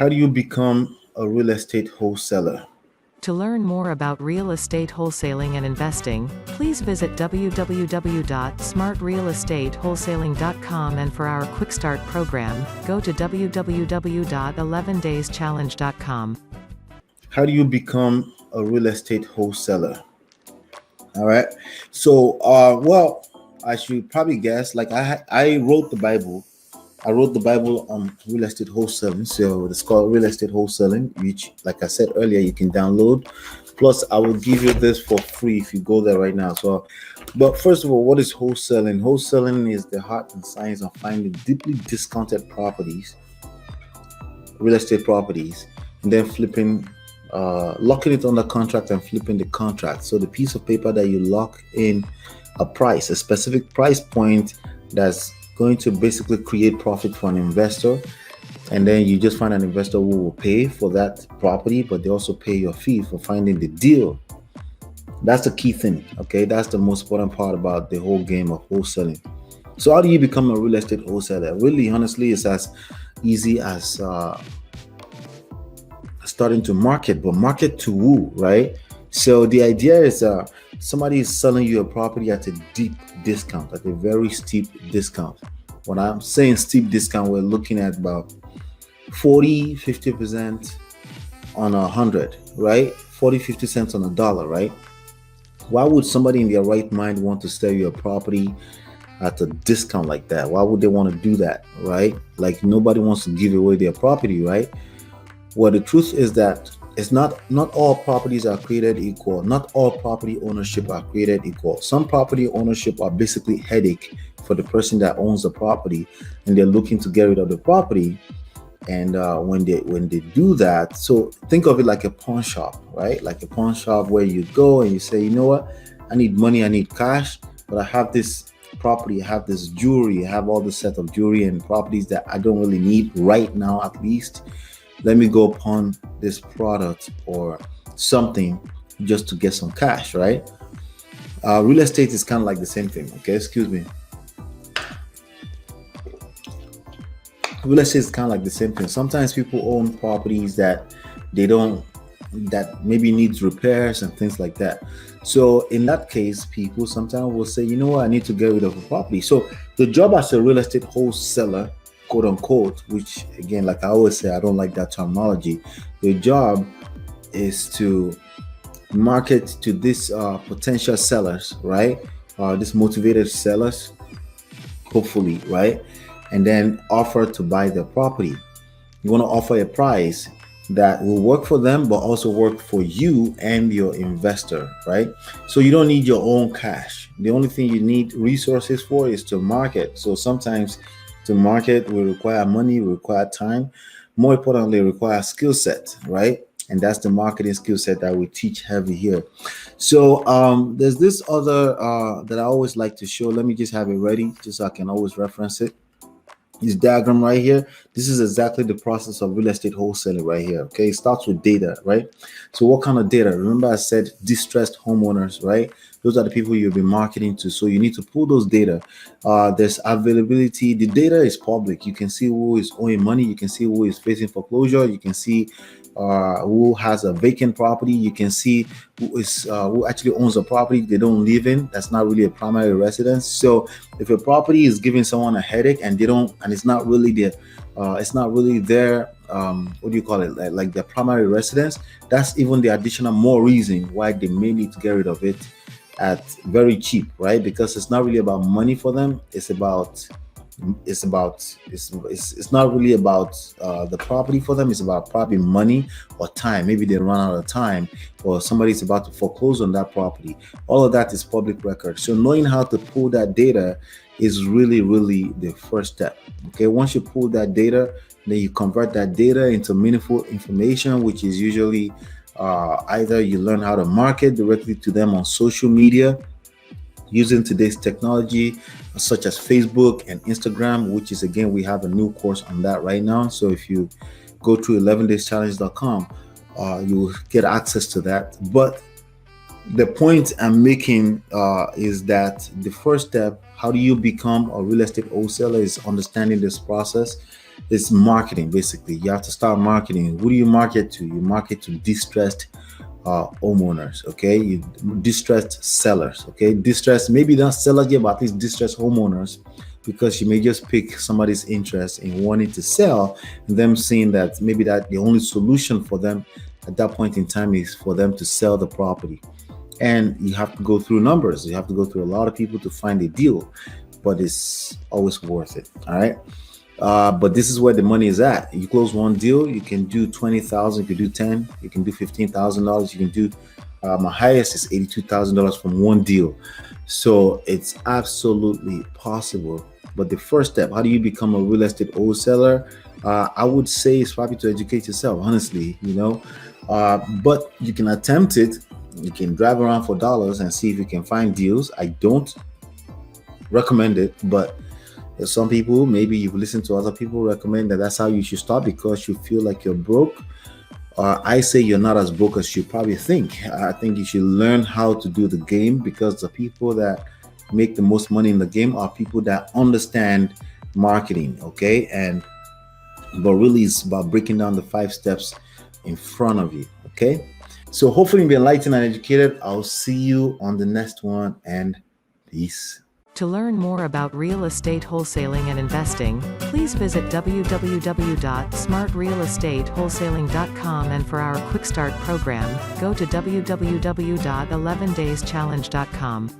How do you become a real estate wholesaler? To learn more about real estate wholesaling and investing, please visit www.smartrealestatewholesaling.com, and for our Quick Start program, go to www.11dayschallenge.com. How do you become a real estate wholesaler? All right. So, well, I should probably guess. Like I wrote the Bible. I wrote the Bible on real estate wholesaling. So it's called Real Estate Wholesaling, which, like I said earlier, you can download. Plus, I will give you this for free if you go there right now. So, but first of all, what is wholesaling? Wholesaling is the art and science of finding deeply discounted properties, real estate properties, and then flipping, locking it under contract and flipping the contract. So the piece of paper that you lock in a price, a specific price point that's going to basically create profit for an investor, and then you just find an investor who will pay for that property, but they also pay your fee for finding the deal. That's the key thing. Okay, that's the most important part about the whole game of wholesaling. So how do you become a real estate wholesaler? Really, honestly, it's as easy as starting to market, but market to who, right? So the idea is somebody is selling you a property at a deep discount, at a very steep discount. When I'm saying steep discount, we're looking at about 40, 50% on 100, right? 40, 50 cents on a dollar, right? Why would somebody in their right mind want to sell you a property at a discount like that? Why would they want to do that, right? Like nobody wants to give away their property, right? Well, the truth is that it's not all properties are created equal. Not all property ownership are created equal. Some property ownership are basically headache for the person that owns the property, and they're looking to get rid of the property. And when they do that, so think of it like a pawn shop, right? Like a pawn shop where you go and you say, you know what, I need money, I need cash, but I have this property, I have this jewelry, I have all the set of jewelry and properties that I don't really need right now, at least. Let me go pawn this product or something just to get some cash, right? Real estate is kind of like the same thing. Okay, excuse me. Real estate is kind of like the same thing. Sometimes people own properties that that maybe needs repairs and things like that. So in that case, people sometimes will say, you know what, I need to get rid of a property. So the job as a real estate wholesaler, quote unquote, which again, like I always say, I don't like that terminology. The job is to market to these potential sellers, right? These motivated sellers, hopefully, right? And then offer to buy the property. You want to offer a price that will work for them, but also work for you and your investor, right? So you don't need your own cash. The only thing you need resources for is to market. So sometimes to market will require money, will require time. More importantly, require skill set, right? And that's the marketing skill set that we teach heavy here. So there's this other that I always like to show. Let me just have it ready just so I can always reference it. This diagram right here, this is exactly the process of real estate wholesaling right here. Okay, it starts with data, right? So what kind of data? Remember I said distressed homeowners, right? Those are the people you'll be marketing to. So you need to pull those data. There's availability. The data is public. You can see who is owing money. You can see who is facing foreclosure. You can see who has a vacant property. You can see who actually owns a property they don't live in. That's not really a primary residence. So if a property is giving someone a headache and they don't, and it's not really their what do you call it, like their primary residence, that's even the additional more reason why they may need to get rid of it at very cheap, right? Because it's not really about money for them. It's not really about the property for them. It's about probably money or time. Maybe they run out of time, or somebody's about to foreclose on that property. All of that is public record. So knowing how to pull that data is really the first step. Okay, once you pull that data, then you convert that data into meaningful information, which is usually either you learn how to market directly to them on social media using today's technology such as Facebook and Instagram, which is, again, we have a new course on that right now. So if you go to 11dayschallenge.com, you will get access to that. But the point I'm making is that the first step, how do you become a real estate wholesaler, is understanding this process. It's marketing. Basically, you have to start marketing. Who do you market to? You market to distressed homeowners. Okay, you distressed sellers. Okay, distressed, maybe not sellers yet, but at least distressed homeowners, because you may just pick somebody's interest in wanting to sell, and them seeing that maybe that the only solution for them at that point in time is for them to sell the property. And you have to go through numbers. You have to go through a lot of people to find a deal, but it's always worth it. All right. But this is where the money is at. You close one deal, you can do 20,000, you can do 10, you can do $15,000, you can do my highest is $82,000 from one deal. So it's absolutely possible. But the first step, how do you become a real estate wholesaler? I would say it's probably to educate yourself, honestly, but you can attempt it. You can drive around for dollars and see if you can find deals. I don't recommend it, but there's some people, maybe you've listened to other people recommend that that's how you should start because you feel like you're broke. I say you're not as broke as you probably think. I think you should learn how to do the game, because the people that make the most money in the game are people that understand marketing. Okay. But really it's about breaking down the 5 steps in front of you. Okay. So hopefully you'll be enlightened and educated. I'll see you on the next one, and peace. To learn more about real estate wholesaling and investing, please visit www.smartrealestatewholesaling.com, and for our Quick Start program, go to www.11dayschallenge.com.